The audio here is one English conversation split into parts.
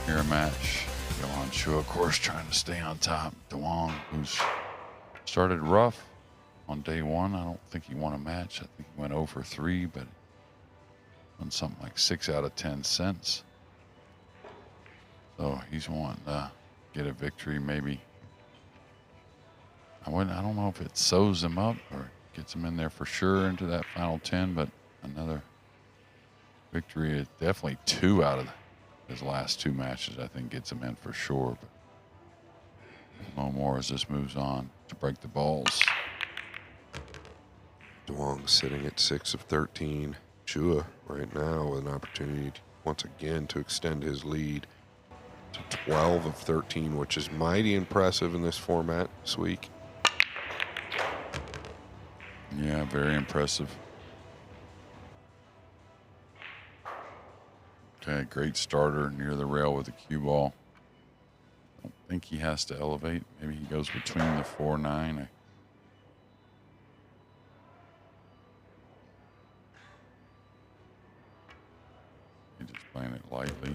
Mirror match. Johann Chua, of course, trying to stay on top. DeWong, who's started rough on day one. I don't think he won a match. I think he went 0 for 3, but won something like 6 out of 10 cents. So he's wanting to get a victory, maybe. I don't know if it sews him up or gets him in there for sure into that final 10, but another victory is definitely 2 out of his last 2 matches. I think gets him in for sure, but no more as this moves on to break the balls. DeWong sitting at 6 of 13. Chua right now with an opportunity once again to extend his lead to 12 of 13, which is mighty impressive in this format this week. Yeah, very impressive. Okay, great starter near the rail with the cue ball. Don't think he has to elevate. Maybe he goes between the 4-9. He's just playing it lightly.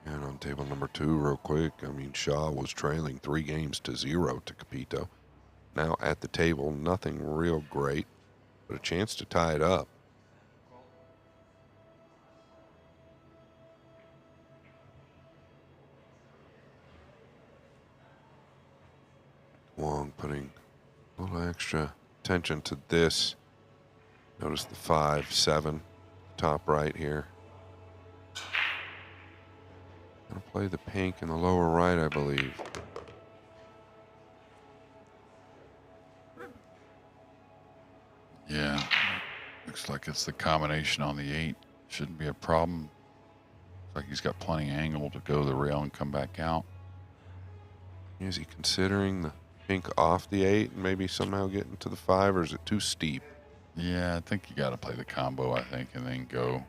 And on table number 2, real quick, I mean, Shaw was trailing 3 games to 0 to Capito. Now at the table, nothing real great, but a chance to tie it up. Wong putting a little extra attention to this. Notice the 5-7 top right here. Gonna play the pink in the lower right, I believe. Yeah, looks like it's the combination on the 8. Shouldn't be a problem. Looks like he's got plenty of angle to go the rail and come back out. Is he considering the pink off the 8 and maybe somehow get into the 5, or is it too steep? Yeah, I think you got to play the combo, I think, and then go.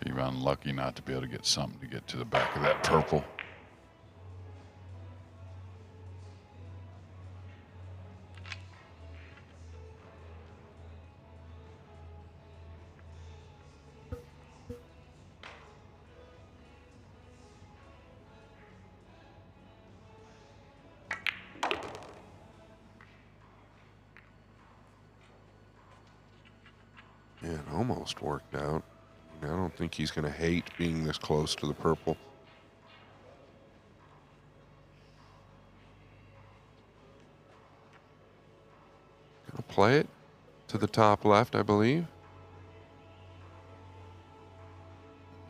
Be unlucky not to be able to get something to get to the back of that purple. Yeah, it almost worked out. I don't think he's going to hate being this close to the purple. Going to play it to the top left, I believe.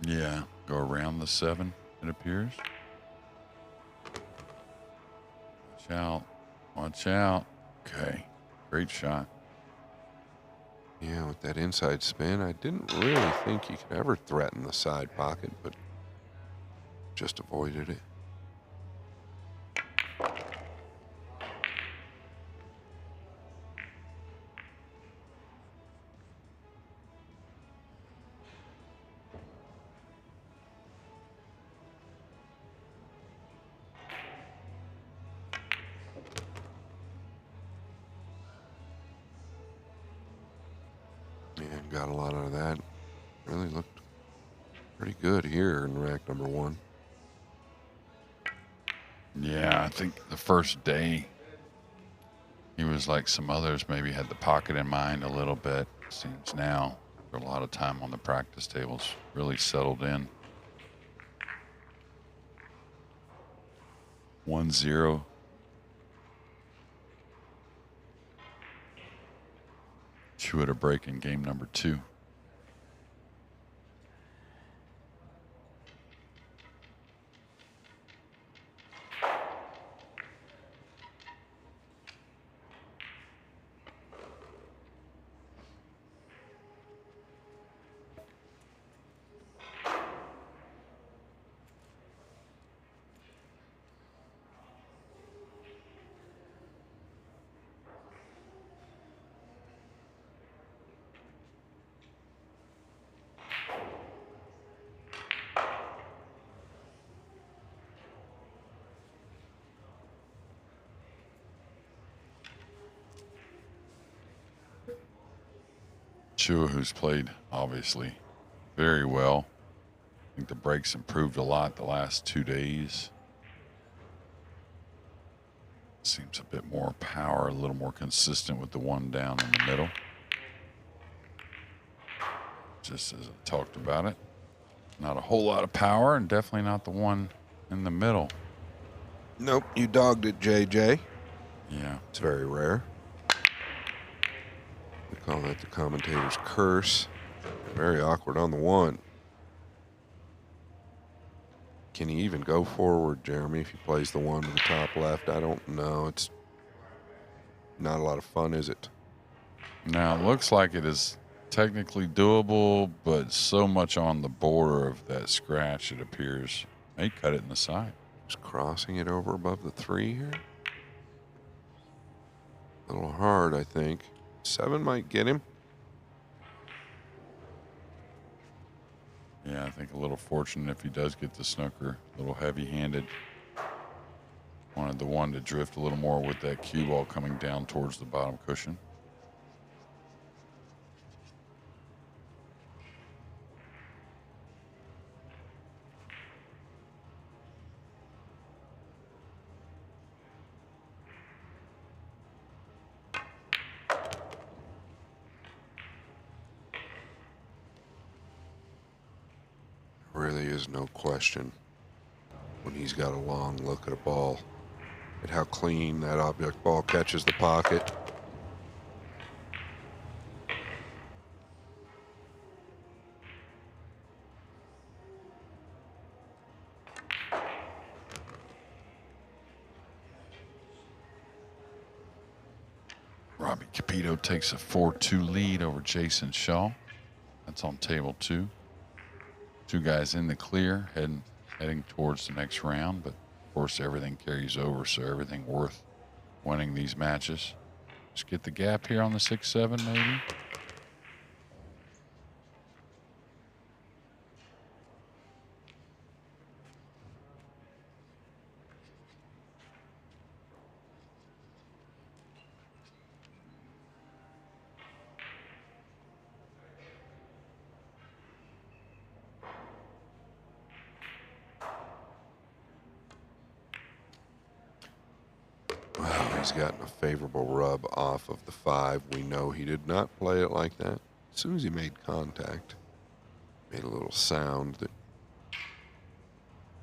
Yeah, go around the 7, it appears. Watch out. Watch out. Okay, great shot. Yeah, with that inside spin, I didn't really think he could ever threaten the side pocket, but just avoided it. And got a lot out of that. Really looked pretty good here in rack number 1. Yeah, I think the first day he was like some others, maybe had the pocket in mind a little bit. Seems now, for a lot of time on the practice tables, really settled in. 1-0. Chua to break in game number 2. Chua, who's played obviously very well. I think the break's improved a lot the last 2 days. Seems a bit more power, a little more consistent with the one down in the middle. Just as I talked about it. Not a whole lot of power, and definitely not the one in the middle. Nope, you dogged it, JJ. Yeah. It's very rare. We call that the commentator's curse. Very awkward on the one. Can he even go forward, Jeremy, if he plays the one to the top left? I don't know. It's not a lot of fun, is it? Now, it looks like it is technically doable, but so much on the border of that scratch, it appears. May cut it in the side. Just crossing it over above the 3 here. A little hard, I think. 7 might get him. Yeah, I think a little fortunate if he does get the snooker. A little heavy-handed. Wanted the one to drift a little more with that cue ball coming down towards the bottom cushion. Really is no question when he's got a long look at a ball at how clean that object ball catches the pocket. Robbie Capito takes a 4-2 lead over Jason Shaw. That's on table 2. 2 guys in the clear, heading towards the next round, but of course everything carries over, so everything worth winning these matches. Just get the gap here on the 6-7 maybe. Well, he's gotten a favorable rub off of the 5. We know he did not play it like that. As soon as he made contact, made a little sound that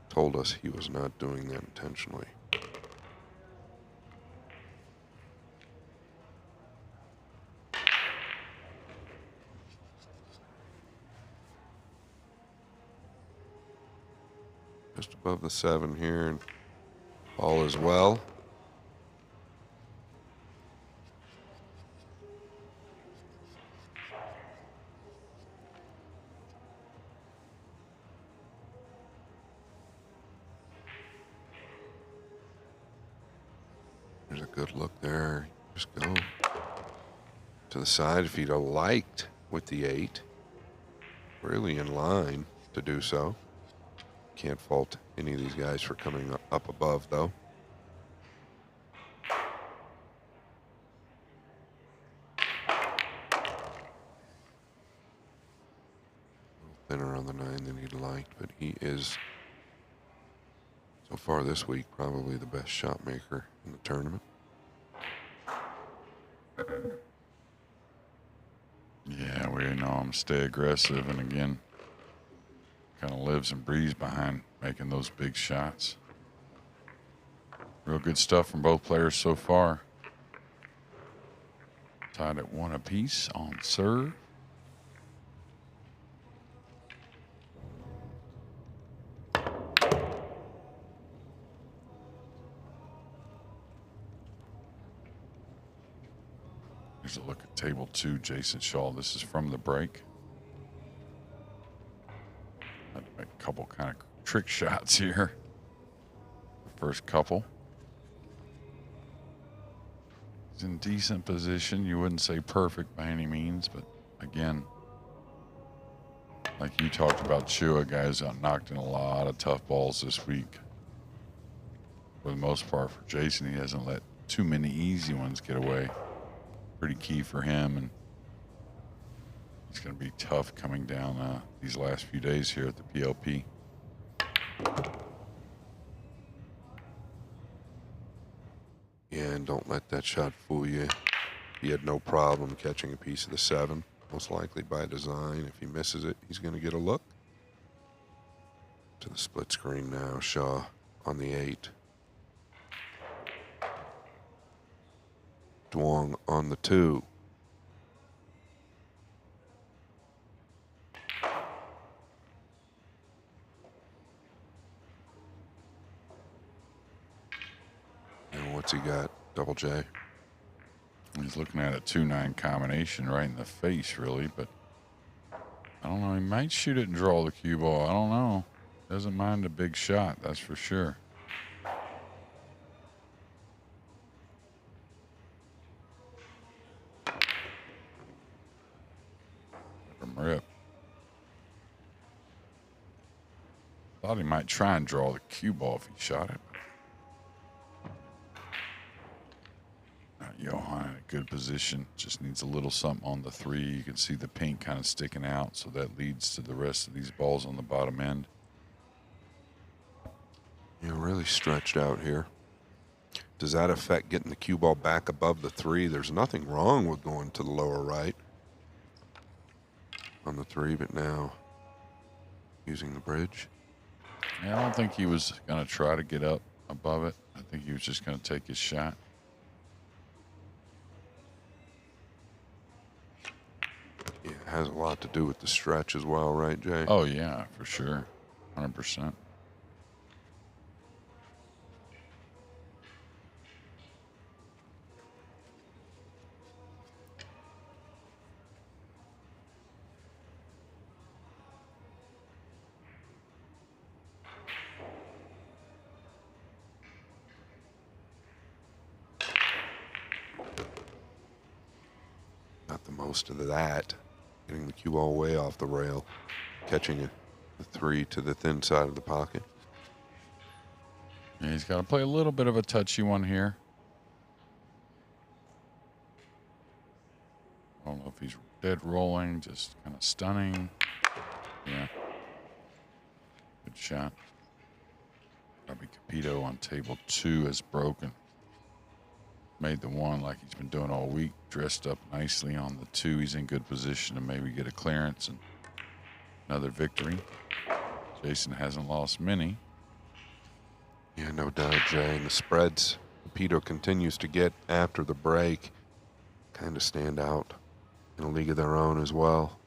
told us he was not doing that intentionally. Just above the 7 here, and all is well. There's a good look there. Just go to the side if he'd have liked with the 8. Really in line to do so. Can't fault any of these guys for coming up above, though. A little thinner on the 9 than he'd liked, but he is, so far this week, probably the best shot maker in the tournament. Yeah, we know him stay aggressive, and again, kind of lives and breathes behind making those big shots. Real good stuff from both players so far. Tied at 1 apiece on serve. Here's a look at table 2, Jason Shaw. This is from the break. Had to make a couple kind of trick shots here. The first couple. He's in decent position. You wouldn't say perfect by any means, but again, like you talked about Chua, guys got knocked in a lot of tough balls this week. For the most part, for Jason, he hasn't let too many easy ones get away. Pretty key for him, and He's going to be tough coming down these last few days here at the PLP. Yeah, and don't let that shot fool you. He had no problem catching a piece of the 7, most likely by design. If he misses it, he's going to get a look. To the split screen now, Shaw on the 8. Duong on the 2. And what's he got? Double J. He's looking at a 2-9 combination right in the face, really, but I don't know. He might shoot it and draw the cue ball. I don't know. Doesn't mind a big shot, that's for sure. Let him rip. Thought he might try and draw the cue ball if he shot it. Johann in a good position. Just needs a little something on the 3. You can see the pink kind of sticking out, so that leads to the rest of these balls on the bottom end. You're really stretched out here. Does that affect getting the cue ball back above the 3? There's nothing wrong with going to the lower right on the 3, but now using the bridge. Yeah, I don't think he was going to try to get up above it. I think he was just going to take his shot. Yeah, it has a lot to do with the stretch as well, right, Jay? Oh, yeah, for sure. 100%. Not the most of that. Getting the cue ball way off the rail. Catching it, the 3 to the thin side of the pocket. Yeah, he's got to play a little bit of a touchy one here. I don't know if he's dead rolling, just kind of stunning. Yeah. Good shot. Robbie Capito on table 2 has broken. Made the 1 like he's been doing all week. Dressed up nicely on the 2. He's in good position to maybe get a clearance and another victory. Jason hasn't lost many. Yeah, no doubt, Jay. And the spreads Capito continues to get after the break kind of stand out in a league of their own as well.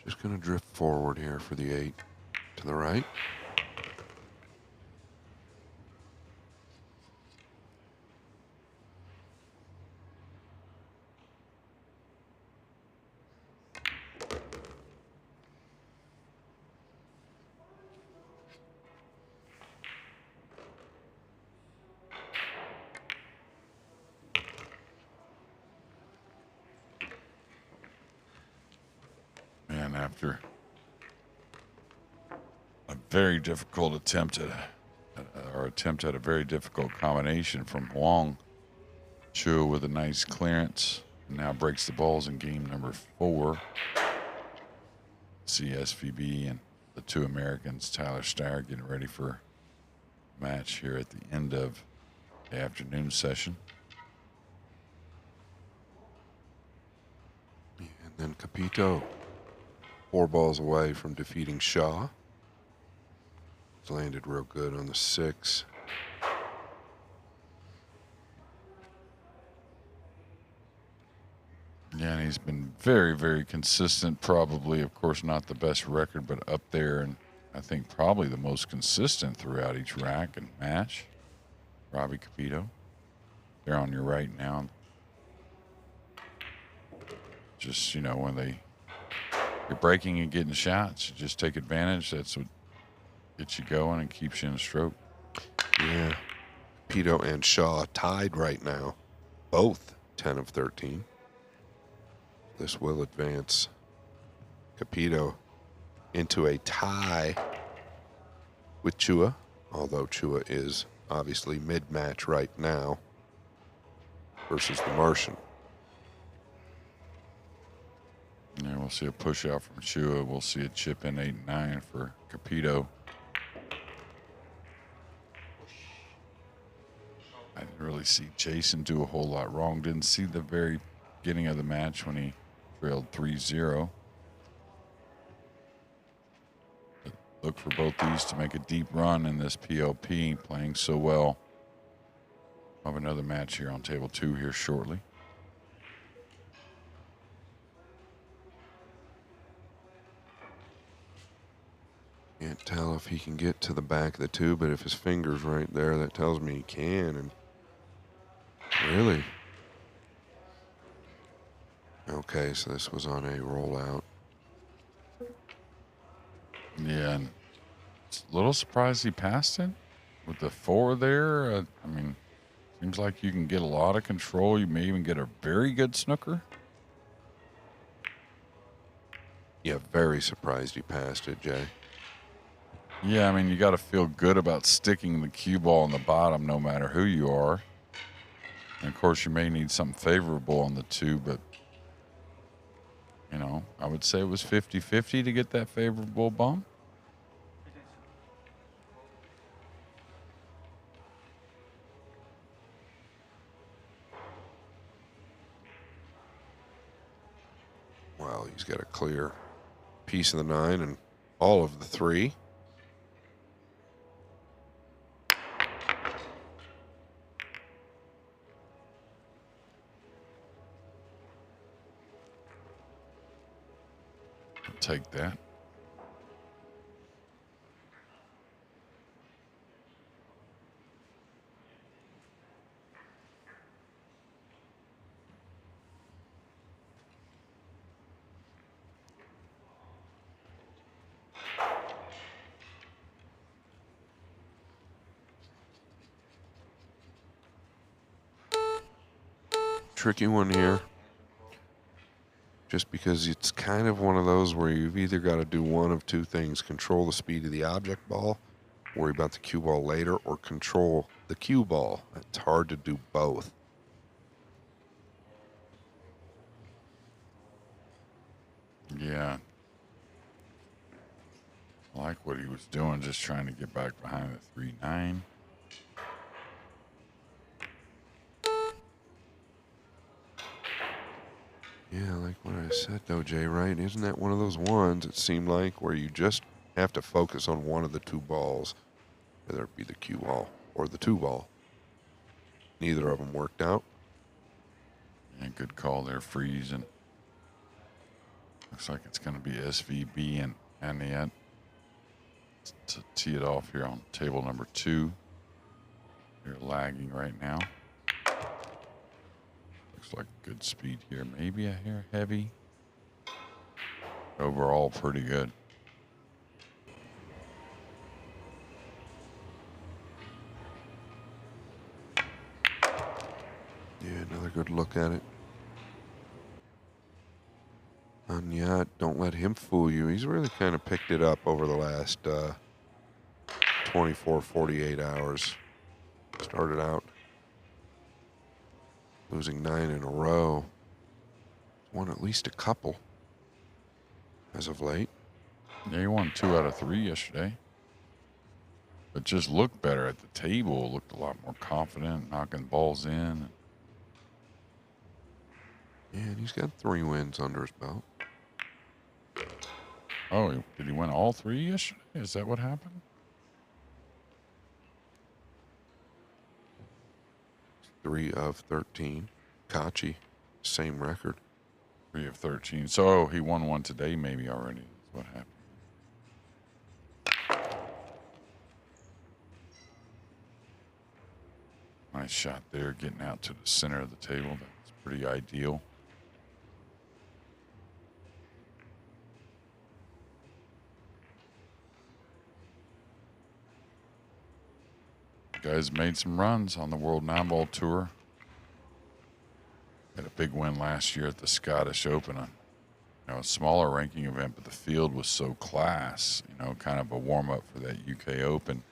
Just going to drift forward here for the 8 to the right. And after a very difficult attempt at a very difficult combination from Huang, Chua with a nice clearance and now breaks the balls in game number 4. CSVB and the 2 Americans, Tyler Steyer, getting ready for a match here at the end of the afternoon session. And then Capito, 4 balls away from defeating Shaw. It's landed real good on the 6. Yeah, and he's been very, very consistent. Probably, of course, not the best record, but up there, and I think probably the most consistent throughout each rack and match. Robbie Capito. They're on your right now. Just, when you're breaking and getting shots, you just take advantage. That's what gets you going and keeps you in a stroke. Yeah. Capito and Shaw tied right now. Both 10 of 13. This will advance Capito into a tie with Chua, although Chua is obviously mid-match right now versus the Martian. Yeah, we'll see a push out from Chua. We'll see a chip in 8-9 for Capito. I didn't really see Jason do a whole lot wrong. Didn't see the very beginning of the match when he trailed 3-0. Look for both these to make a deep run in this PLP, playing so well. We'll have another match here on table 2 here shortly. Can't tell if he can get to the back of the tube, but if his finger's right there, that tells me he can. And really? Okay, so this was on a rollout. Yeah, and it's a little surprised he passed it with the 4 there. I mean, seems like you can get a lot of control. You may even get a very good snooker. Yeah, very surprised he passed it, Jay. Yeah, I mean, you got to feel good about sticking the cue ball on the bottom no matter who you are. And of course, you may need something favorable on the 2, but, you know, I would say it was 50-50 to get that favorable bump. Well, he's got a clear piece of the 9 and all of the 3. I'll take that. Tricky one here. Just because it's kind of one of those where you've either got to do one of 2 things: control the speed of the object ball, worry about the cue ball later, or control the cue ball. It's hard to do both. Yeah. I like what he was doing, just trying to get back behind the 3-9. Yeah, like what I said though, Jay, right? Isn't that one of those ones, it seemed like, where you just have to focus on one of the 2 balls, whether it be the cue ball or the 2 ball. Neither of them worked out. Yeah, good call there, freezing. Looks like it's going to be SVB and Aniette to tee it off here on table number 2. You're lagging right now. Looks like good speed here. Maybe a hair heavy. Overall, pretty good. Yeah, another good look at it. And yeah, don't let him fool you. He's really kind of picked it up over the last 24, 48 hours. Started out losing 9 in a row. Won at least a couple as of late. Yeah, he won 2 out of 3 yesterday. But just looked better at the table. Looked a lot more confident, knocking balls in. Yeah, and he's got 3 wins under his belt. Oh, did he win all 3 yesterday? Is that what happened? 3 of 13. Kachi, same record. 3 of 13. So he won 1 today maybe already. That's what happened. Nice shot there, getting out to the center of the table. That's pretty ideal. Guys made some runs on the World 9-Ball Tour. Had a big win last year at the Scottish Open, a smaller ranking event, but the field was so class. Kind of a warm up for that UK Open.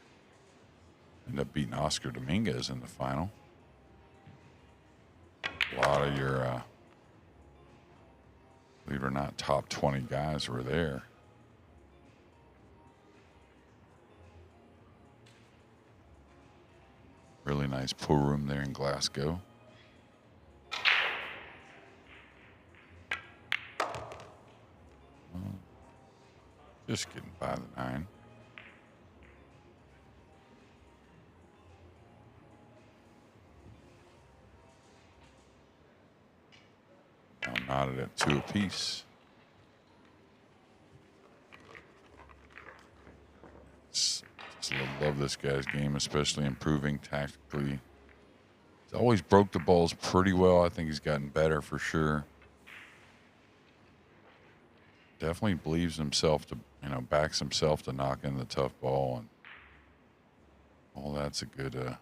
Ended up beating Oscar Dominguez in the final. A lot of your, believe it or not, top 20 guys were there. Really nice pool room there in Glasgow. Just getting by the 9. Now knotted at 2 apiece. Just love this guy's game, especially improving tactically. He's always broke the balls pretty well. I think he's gotten better for sure. Definitely believes himself to, backs himself to knock in the tough ball, and all that's a good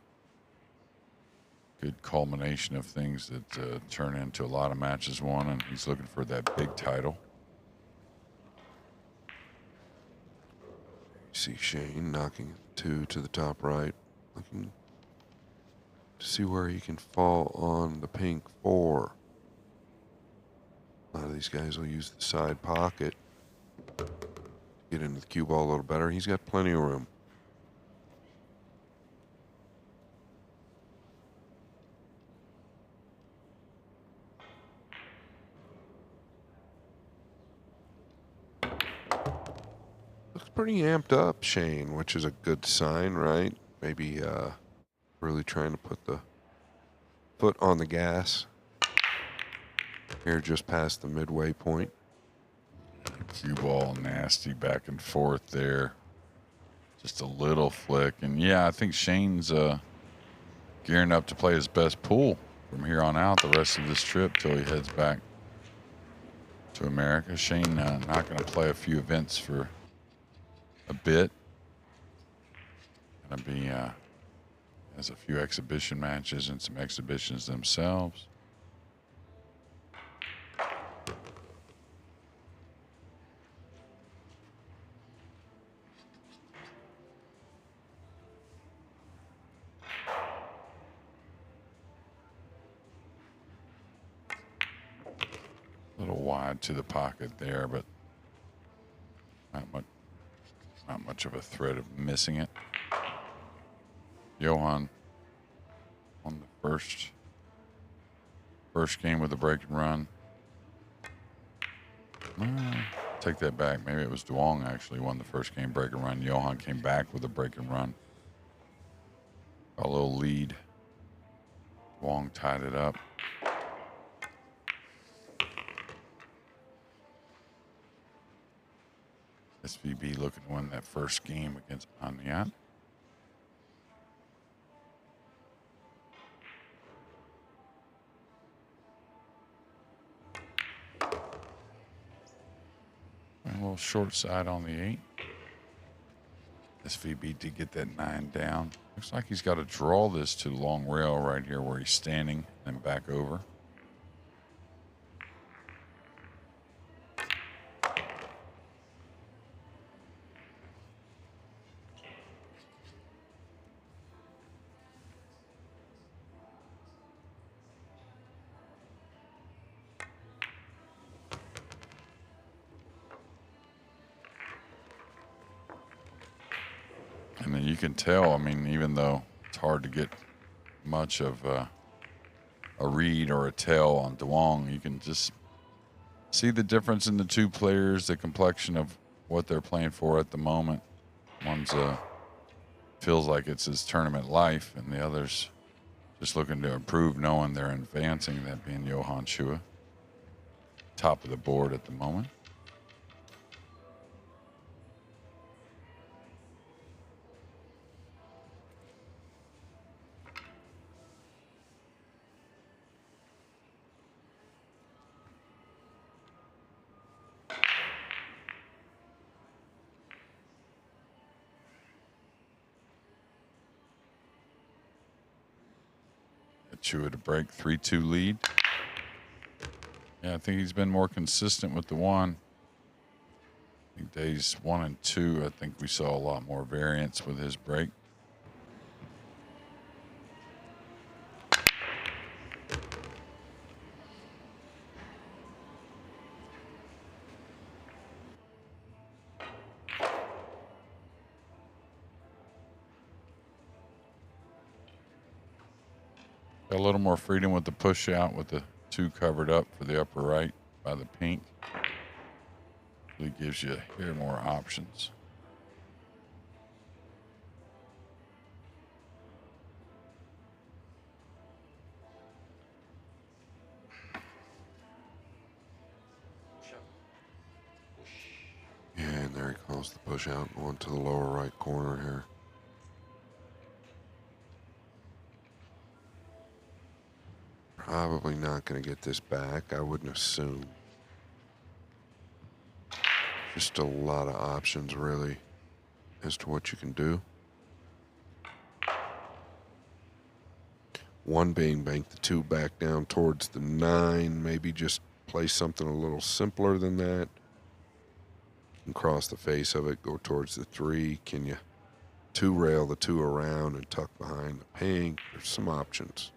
culmination of things that turn into a lot of matches won, and he's looking for that big title. You see Shane knocking 2 to the top right, looking to see where he can fall on the pink 4. A lot of these guys will use the side pocket to get into the cue ball a little better. He's got plenty of room. Looks pretty amped up, Shane, which is a good sign, right? Maybe really trying to put the foot on the gas here just past the midway point. Cue ball nasty back and forth there. Just a little flick. And yeah, I think Shane's gearing up to play his best pool from here on out the rest of this trip till he heads back to America. Shane not going to play a few events for a bit. Going to be has a few exhibition matches and some exhibitions themselves. A little wide to the pocket there, but not much of a threat of missing it. Johann on the first game with a break and run. Take that back. Maybe it was Duong actually won the first game break and run. Johann came back with a break and run. A little lead. Duong tied it up. SVB looking to win that first game against Aniat. A little short side on the 8. SVB did get that 9 down. Looks like he's got to draw this to the long rail right here where he's standing and back over. And then you can tell, I mean, even though it's hard to get much of a read or a tell on Duong, you can just see the difference in the two players, the complexion of what they're playing for at the moment. One's feels like it's his tournament life, and the other's just looking to improve, knowing they're advancing, that being Johann Chua. Top of the board at the moment. Chua to break 3-2 lead. Yeah, I think he's been more consistent with the one. I think days 1 and 2, I think we saw a lot more variance with his break. Got a little more freedom with the push out with the 2 covered up for the upper right by the pink. Really gives you here more options. Yeah, and there he calls the push out going to the lower right corner here. Probably not going to get this back, I wouldn't assume. Just a lot of options, really, as to what you can do. One being bank the 2 back down towards the 9. Maybe just play something a little simpler than that. And cross the face of it, go towards the 3. Can you 2 rail the 2 around and tuck behind the pink? There's some options.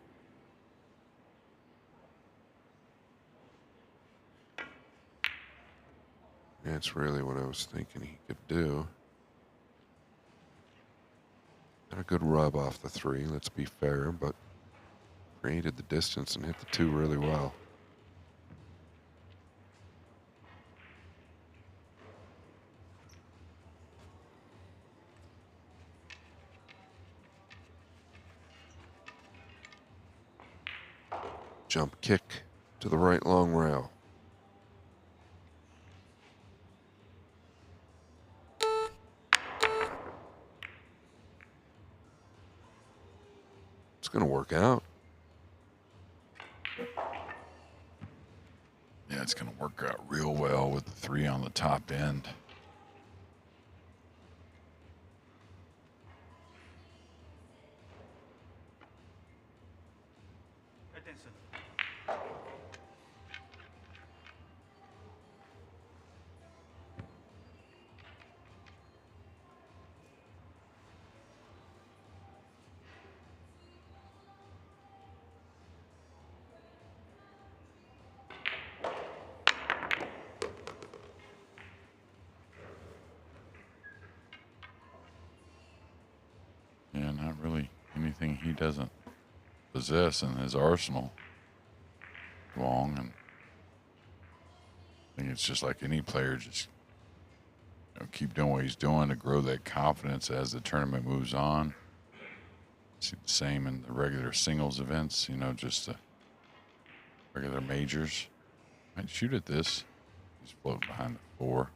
That's really what I was thinking he could do. Got a good rub off the 3, let's be fair, but created the distance and hit the 2 really well. Jump kick to the right long rail. It's going to work out. Yeah, it's going to work out real well with the 3 on the top end. Yeah, not really anything he doesn't possess in his arsenal. Long, and I think it's just like any player, just keep doing what he's doing to grow that confidence as the tournament moves on. See the same in the regular singles events, just the regular majors. Might shoot at this. He's floating behind the 4.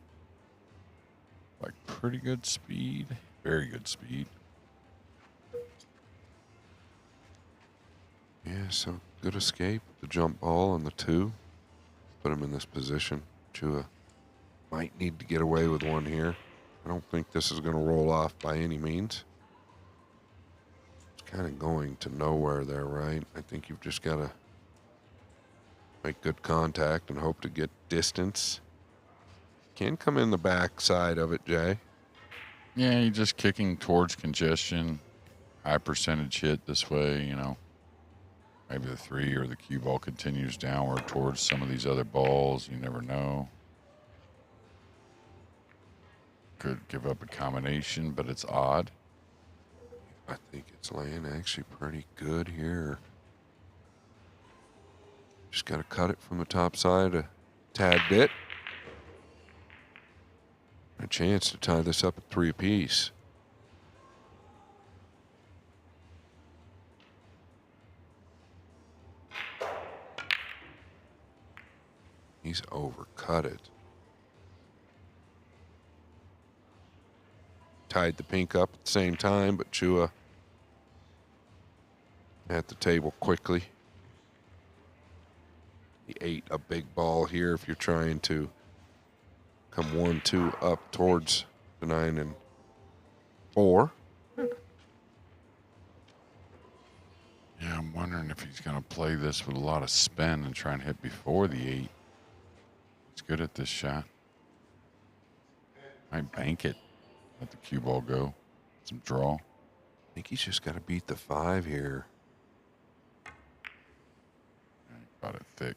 Like pretty good speed, very good speed. Yeah, so good escape. The jump ball on the 2. Put him in this position. Chua might need to get away with one here. I don't think this is going to roll off by any means. It's kind of going to nowhere there, right? I think you've just got to make good contact and hope to get distance. Can come in the back side of it, Jay. Yeah, you're just kicking towards congestion. High percentage hit this way, Maybe the 3 or the cue ball continues downward towards some of these other balls. You never know. Could give up a combination, but it's odd. I think it's laying actually pretty good here. Just got to cut it from the top side a tad bit. A chance to tie this up at 3 apiece. He's overcut it. Tied the pink up at the same time, but Chua at the table quickly. The 8, a big ball here if you're trying to come 1-2 up towards the 9 and 4. Yeah, I'm wondering if he's going to play this with a lot of spin and try and hit before the 8. He's good at this shot. Might bank it. Let the cue ball go. Some draw. I think he's just got to beat the 5 here. Yeah, he got it thick.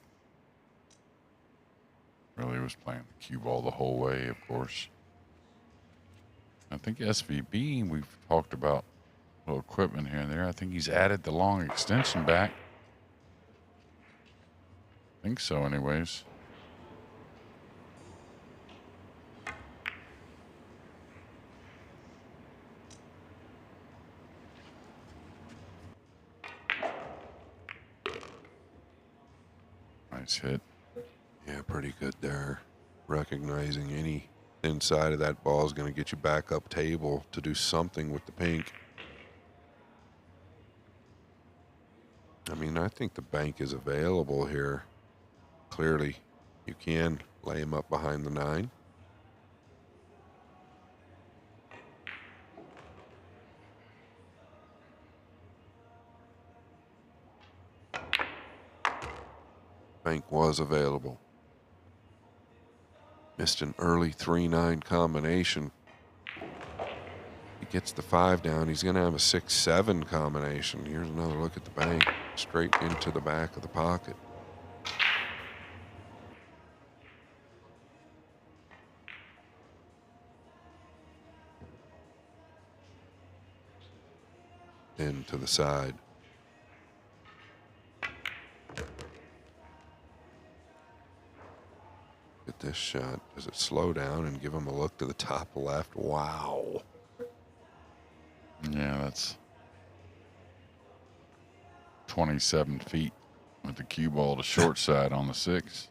Really was playing the cue ball the whole way, of course. I think SVB, we've talked about a little equipment here and there. I think he's added the long extension back. I think so, anyways. Nice hit. Yeah, pretty good there. Recognizing any inside of that ball is going to get you back up table to do something with the pink. I mean, I think the bank is available here. Clearly, you can lay him up behind the 9. Bank was available. Missed an early 3-9 combination. He gets the 5 down. He's going to have a 6-7 combination. Here's another look at the bank. Straight into the back of the pocket. In to the side. At this shot, does it slow down and give him a look to the top left? Wow. Yeah, that's 27 feet with the cue ball to short side on the 6.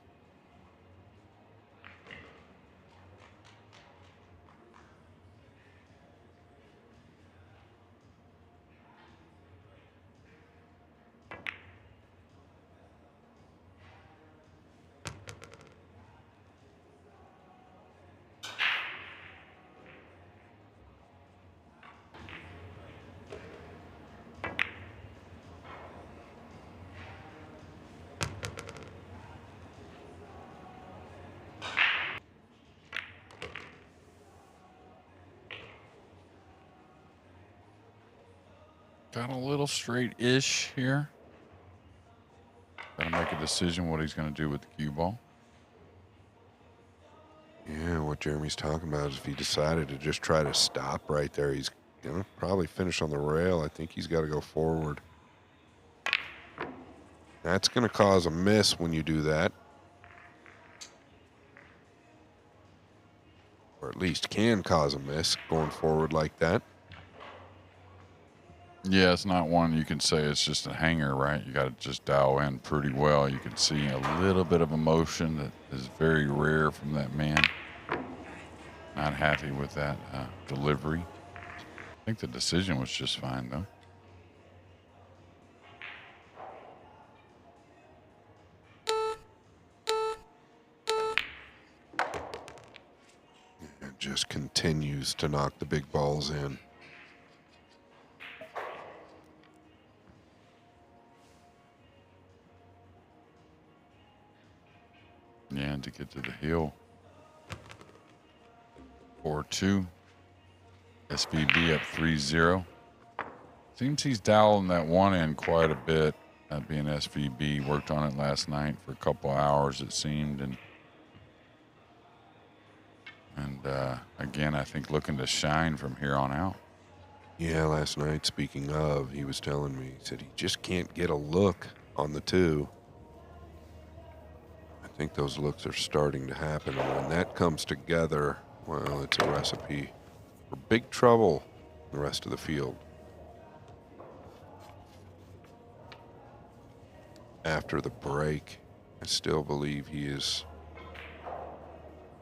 Got a little straight-ish here. Got to make a decision what he's going to do with the cue ball. Yeah, what Jeremy's talking about is if he decided to just try to stop right there, he's going to probably finish on the rail. I think he's got to go forward. That's going to cause a miss when you do that. Or at least can cause a miss going forward like that. Yeah, it's not one you can say it's just a hanger, right? You got to just dial in pretty well. You can see a little bit of emotion that is very rare from that man. Not happy with that delivery. I think the decision was just fine, though. It just continues to knock the big balls in. Yeah, and to get to the hill. 4-2. SVB up 3-0. Seems he's dialing that one in quite a bit. That being SVB. Worked on it last night for a couple hours, it seemed. And again, I think looking to shine from here on out. Yeah, last night, speaking of, he was telling me, he said he just can't get a look on the 2. I think those looks are starting to happen. And when that comes together, well, it's a recipe for big trouble in the rest of the field. After the break, I still believe he is,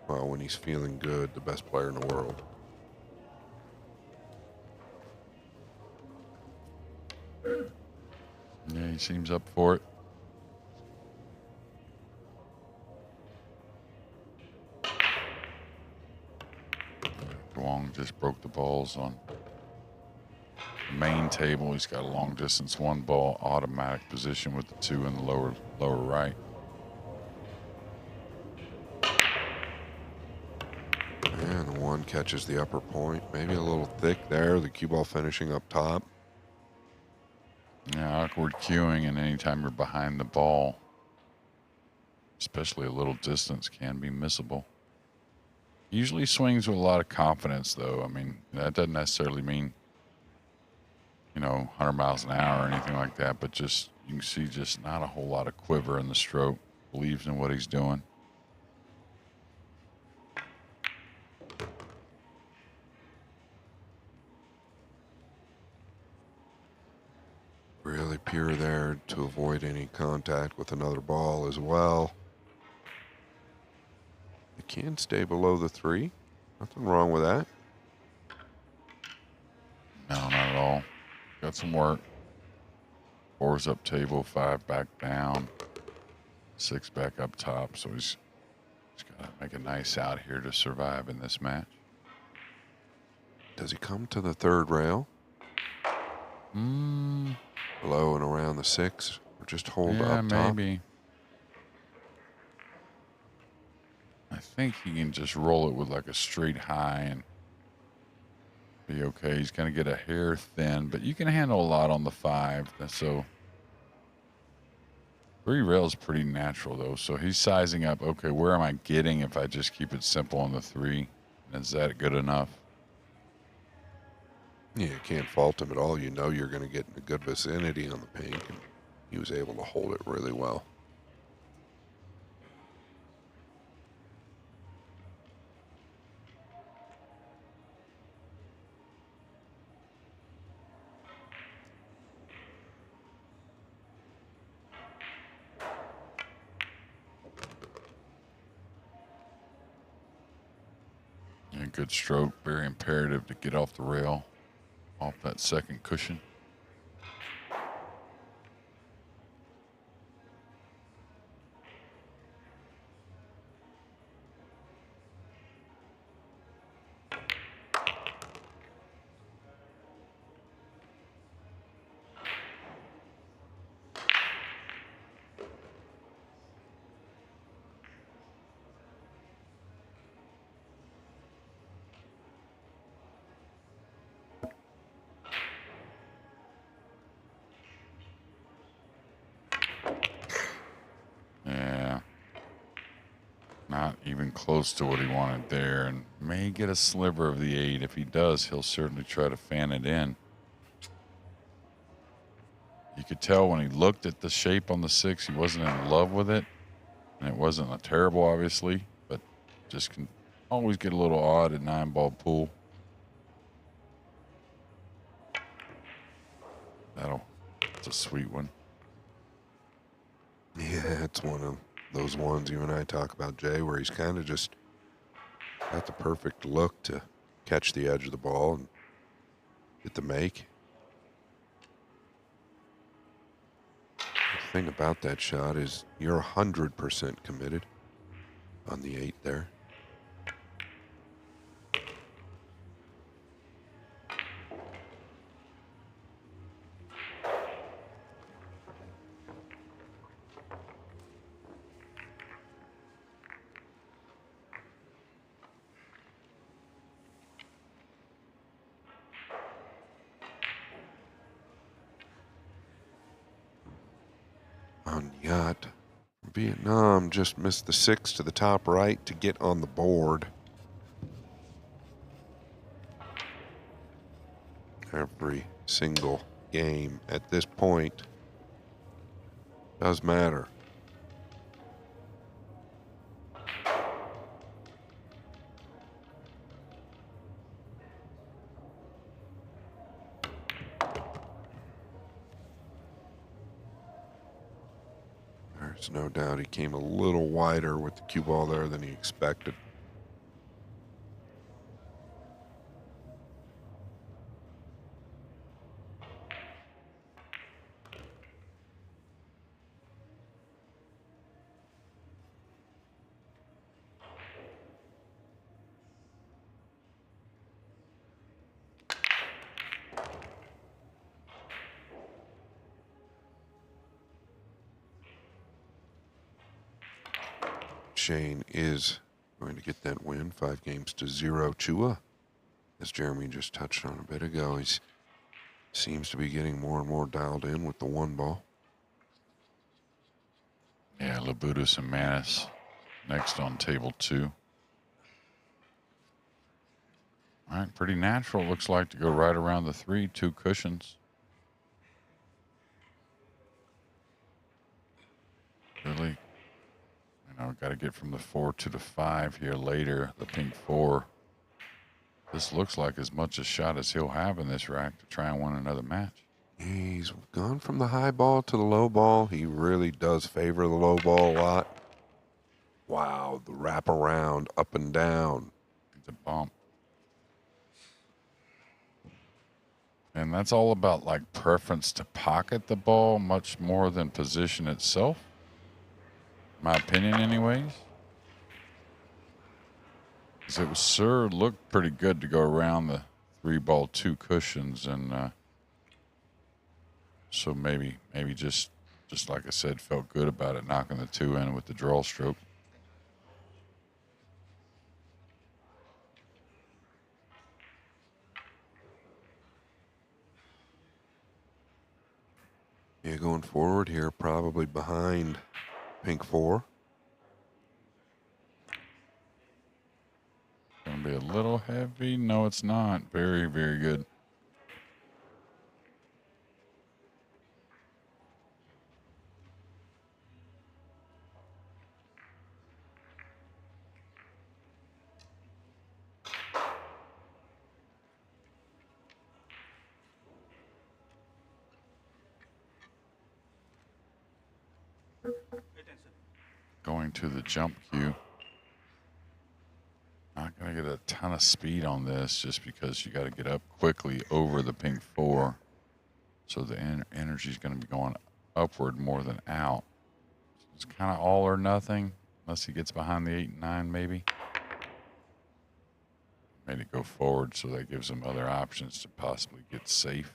well, when he's feeling good, the best player in the world. Yeah, he seems up for it. Wong just broke the balls on the main table. He's got a long distance 1 ball automatic position with the 2 in the lower right. catches the upper point. Maybe a little thick there. The cue ball finishing up top. Yeah, awkward cueing, and anytime you're behind the ball, especially a little distance, can be missable. Usually swings with a lot of confidence, though. I mean, that doesn't necessarily mean, 100 miles an hour or anything like that, but just you can see just not a whole lot of quiver in the stroke. Believes in what he's doing. Really pure there to avoid any contact with another ball as well. It can stay below the 3. Nothing wrong with that. No, not at all. Got some work. 4's up table, 5 back down, 6 back up top. So he's got to make a nice out here to survive in this match. Does he come to the 3rd rail? Below and around the 6, or just hold up top? Maybe. I think he can just roll it with like a straight high and be okay. He's going to get a hair thin, but you can handle a lot on the 5. So 3 rail is pretty natural though. So he's sizing up, okay, where am I getting if I just keep it simple on the 3? Is that good enough? Yeah, you can't fault him at all. You know you're going to get in a good vicinity on the pink, and he was able to hold it really well. Yeah, good stroke. Very imperative to get off the rail, off that second cushion. Yeah. Not even close to what he wanted there, and may get a sliver of the 8. If he does, he'll certainly try to fan it in. You could tell when he looked at the shape on the 6, he wasn't in love with it. And it wasn't a terrible, obviously, but just can always get a little odd at 9-ball pool. It's a sweet one. Yeah, it's one of those ones you and I talk about, Jay, where he's kind of just got the perfect look to catch the edge of the ball and get the make. The thing about that shot is you're 100% committed on the 8 there. On yacht, Vietnam just missed the 6 to the top right to get on the board. Every single game at this point does matter. There's no doubt he came a little wider with the cue ball there than he expected. Shane is going to get that win, 5-0. Chua, as Jeremy just touched on a bit ago, he seems to be getting more and more dialed in with the one ball. Yeah, Labutus and Manis next on table 2. All right, pretty natural, looks like, to go right around the 3, 2 cushions. Really, got to get from the 4 to the 5 here later, the pink 4. This looks like as much a shot as he'll have in this rack to try and win another match. He's gone from the high ball to the low ball. He really does favor the low ball a lot. Wow, the wraparound up and down. It's a bump. And that's all about like preference to pocket the ball much more than position itself. My opinion anyways. Because it was sure looked pretty good to go around the 3 ball 2 cushions, and so maybe just like I said, felt good about it knocking the 2 in with the draw stroke. Yeah, going forward here, probably behind pink 4. Gonna be a little heavy. No, it's not. Very, very good. Going to the jump cue. Not going to get a ton of speed on this just because you got to get up quickly over the pink 4. So the energy is going to be going upward more than out. So it's kind of all or nothing unless he gets behind the 8 and 9 maybe. Made it go forward, so that gives him other options to possibly get safe.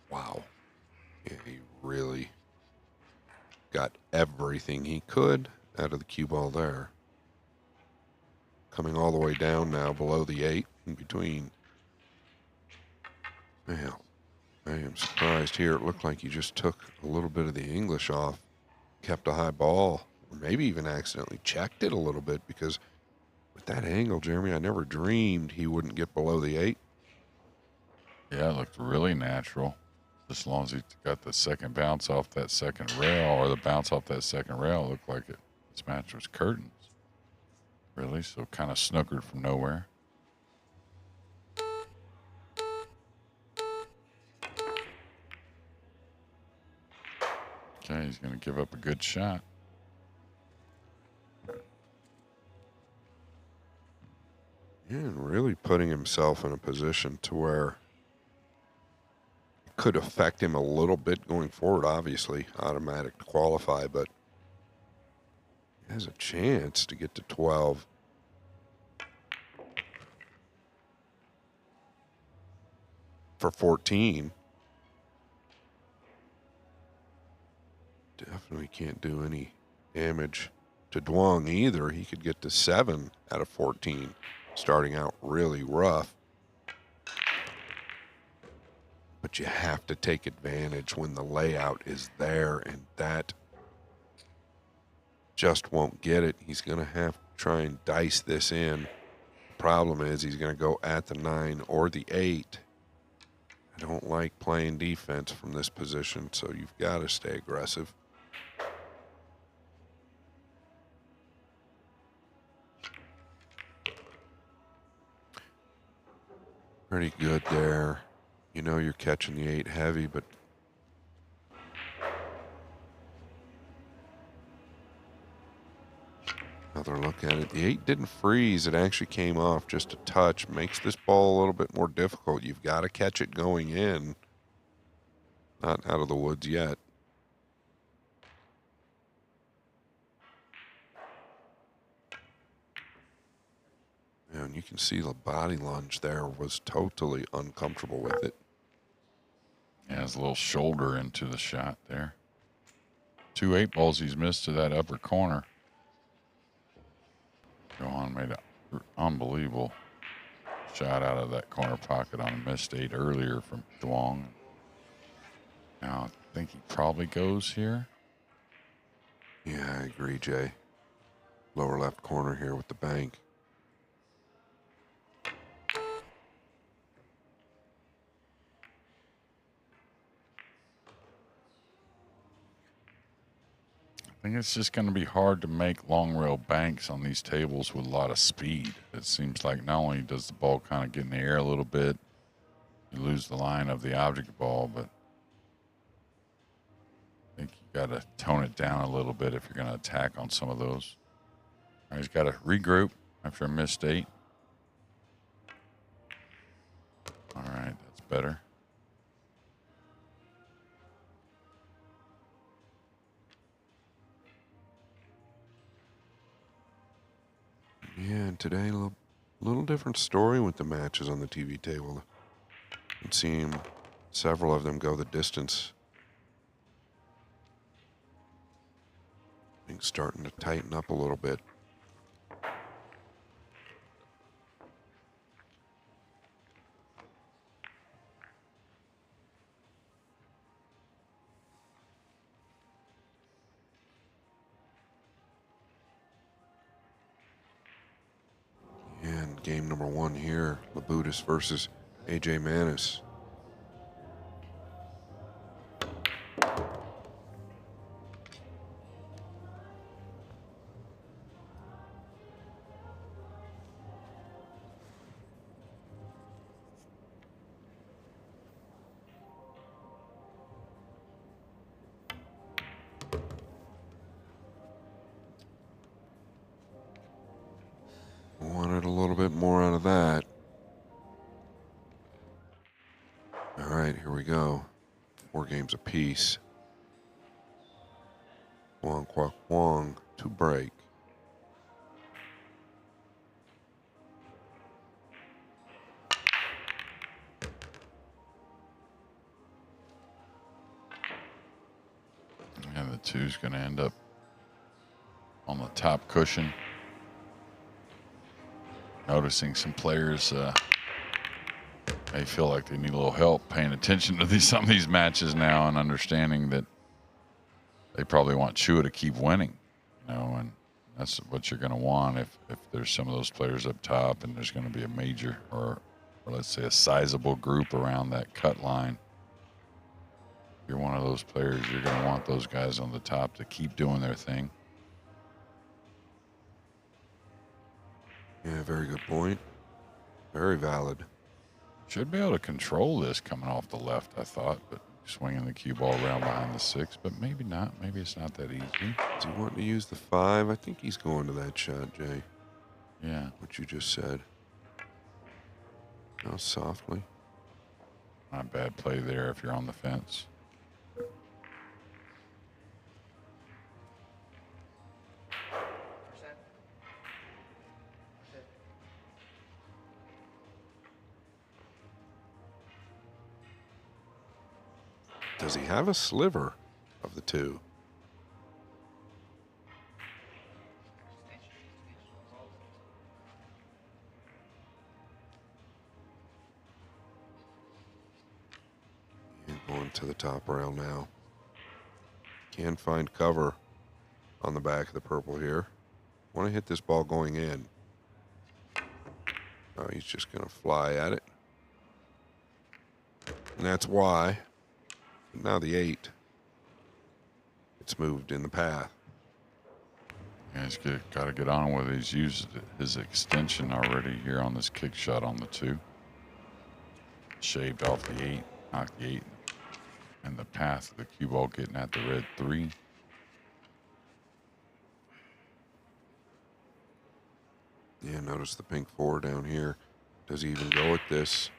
Wow. Yeah, he really got everything he could out of the cue ball there. Coming all the way down now below the 8 in between. Man, I am surprised here. It looked like you just took a little bit of the English off, kept a high ball, or maybe even accidentally checked it a little bit, because with that angle, Jeremy, I never dreamed he wouldn't get below the 8. Yeah, it looked really natural. As long as he got the second bounce off that second rail, or the bounce off that second rail, it looked like this match was curtains. Really, so kind of snookered from nowhere. Okay, he's going to give up a good shot. Yeah, and really putting himself in a position to where it could affect him a little bit going forward. Obviously, automatic to qualify, but he has a chance to get to 12. For 14. Definitely can't do any damage to Duong either. He could get to 7 out of 14, starting out really rough. But you have to take advantage when the layout is there, and that just won't get it. He's going to have to try and dice this in. The problem is he's going to go at the 9 or the 8. I don't like playing defense from this position, so you've got to stay aggressive. Pretty good there. You know you're catching the 8 heavy, but Another look at it. The 8 didn't freeze. It actually came off just a touch. Makes this ball a little bit more difficult. You've got to catch it going in. Not out of the woods yet. And you can see the body lunge there was totally uncomfortable with it. Yeah, his little shoulder into the shot there. 2 8-balls he's missed to that upper corner. Johann made an unbelievable shot out of that corner pocket on a missed 8 earlier from Duong. Now I think he probably goes here. Yeah, I agree, Jay. Lower left corner here with the bank. I think it's just going to be hard to make long rail banks on these tables with a lot of speed. It seems like not only does the ball kind of get in the air a little bit, you lose the line of the object ball, but I think you got to tone it down a little bit if you're going to attack on some of those. All right, he's got to regroup after a missed 8. All right, that's better. Yeah, and today a little different story with the matches on the TV table. I'm seeing several of them go the distance. Things starting to tighten up a little bit. And game number 1 here, Labutus versus AJ Manis. Wanted a little bit more out of that. All right, here we go. 4 games apiece. Wong Kwok Wong to break. And the 2's going to end up on the top cushion. Noticing some players may feel like they need a little help paying attention to some of these matches now and understanding that they probably want Chua to keep winning, and that's what you're going to want if there's some of those players up top and there's going to be a major or let's say a sizable group around that cut line. If you're one of those players, you're going to want those guys on the top to keep doing their thing. Yeah, very good point. Very valid. Should be able to control this coming off the left, I thought, but swinging the cue ball around behind the 6, but maybe not. Maybe it's not that easy. Does he want to use the 5? I think he's going to that shot, Jay. Yeah. What you just said. Now softly. Not a bad play there if you're on the fence. Does he have a sliver of the 2? And going to the top rail now. Can find cover on the back of the purple here. Want to hit this ball going in. Oh, he's just going to fly at it. And that's why. Now the 8. It's moved in the path. Yeah, he's got to get on with it. He's used his extension already here on this kick shot on the 2. Shaved off the 8, knocked the 8 in the path of the cue ball getting at the red 3. Yeah, notice the pink 4 down here. Does he even go with this?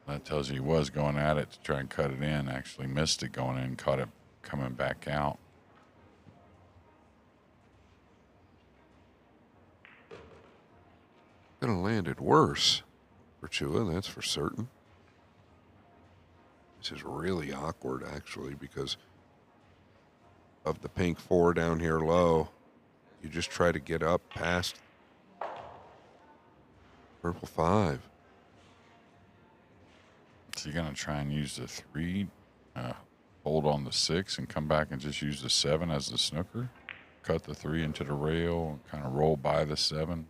That tells you he was going at it to try and cut it in. Actually missed it going in, caught it coming back out. Could have landed worse for Chua, that's for certain. This is really awkward, actually, because of the pink 4 down here low. You just try to get up past purple 5. So you're going to try and use the 3, hold on the 6, and come back and just use the 7 as the snooker? Cut the 3 into the rail and kind of roll by the 7?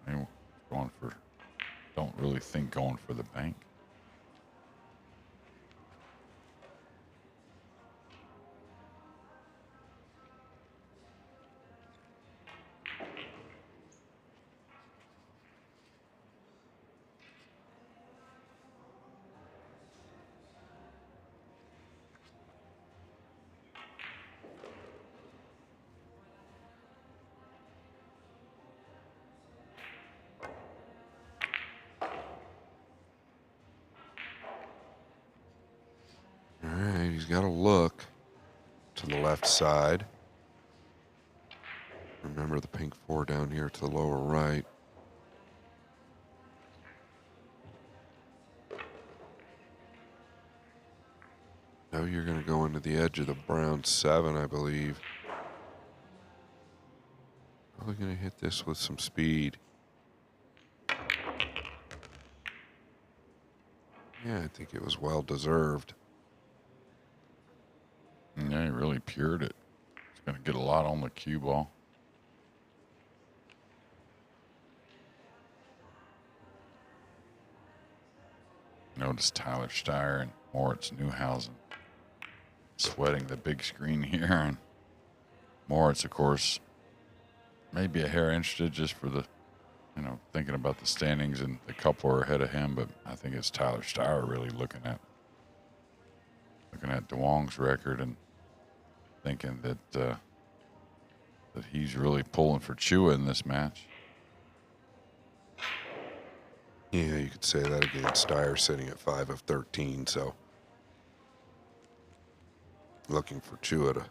Anyway, don't really think going for the bank. All right, he's got to look to the left side. Remember the pink 4 down here to the lower right. Now you're going to go into the edge of the brown 7, I believe. Probably going to hit this with some speed. Yeah, I think it was well deserved. Yeah, he really pured it. He's going to get a lot on the cue ball. Notice Tyler Steyer and Moritz Newhausen sweating the big screen here. And Moritz, of course, maybe a hair interested just for the, thinking about the standings, and the couple are ahead of him. But I think it's Tyler Steyer really looking at DeWong's record and thinking that he's really pulling for Chua in this match. Yeah, you could say that again. Steyer sitting at 5 of 13, so looking for Chua to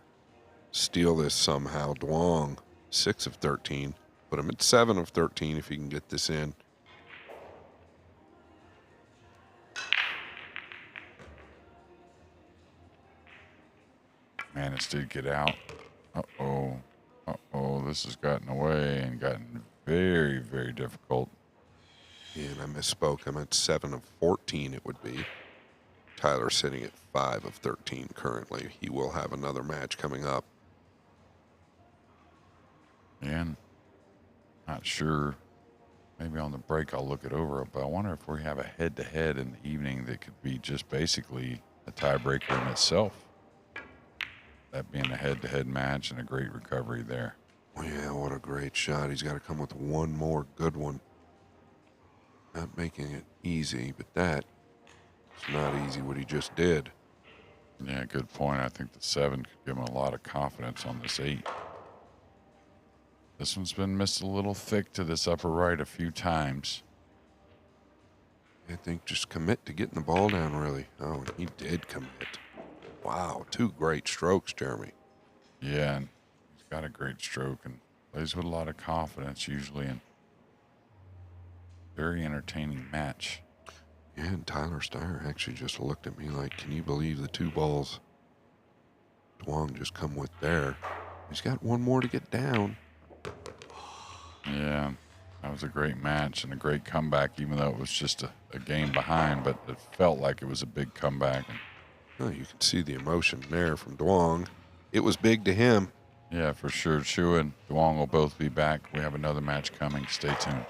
steal this somehow. DeWong, 6 of 13. Put him at 7 of 13 if he can get this in. Manus did get out. Uh-oh. Uh-oh, this has gotten away and gotten very, very difficult. Yeah, and I misspoke. I'm at 7 of 14 it would be. Tyler sitting at 5 of 13 currently. He will have another match coming up. And not sure. Maybe on the break I'll look it over, but I wonder if we have a head-to-head in the evening that could be just basically a tiebreaker in itself. That being a head-to-head match and a great recovery there. Oh, yeah, what a great shot. He's got to come with one more good one. Not making it easy, but that is not easy what he just did. Yeah, good point. I think the 7 could give him a lot of confidence on this 8. This one's been missed a little thick to this upper right a few times. I think just commit to getting the ball down, really. Oh, he did commit. Wow, 2 great strokes, Jeremy. Yeah, and he's got a great stroke and plays with a lot of confidence usually, and very entertaining match. Yeah, and Tyler Steyer actually just looked at me like, can you believe the 2 balls DeWong just come with there? He's got one more to get down. Yeah, that was a great match and a great comeback, even though it was just a game behind, but it felt like it was a big comeback. And oh, you can see the emotion there from DeWong. It was big to him. yeah, for sure. Chua and DeWong will both be back. We have another match coming. Stay tuned.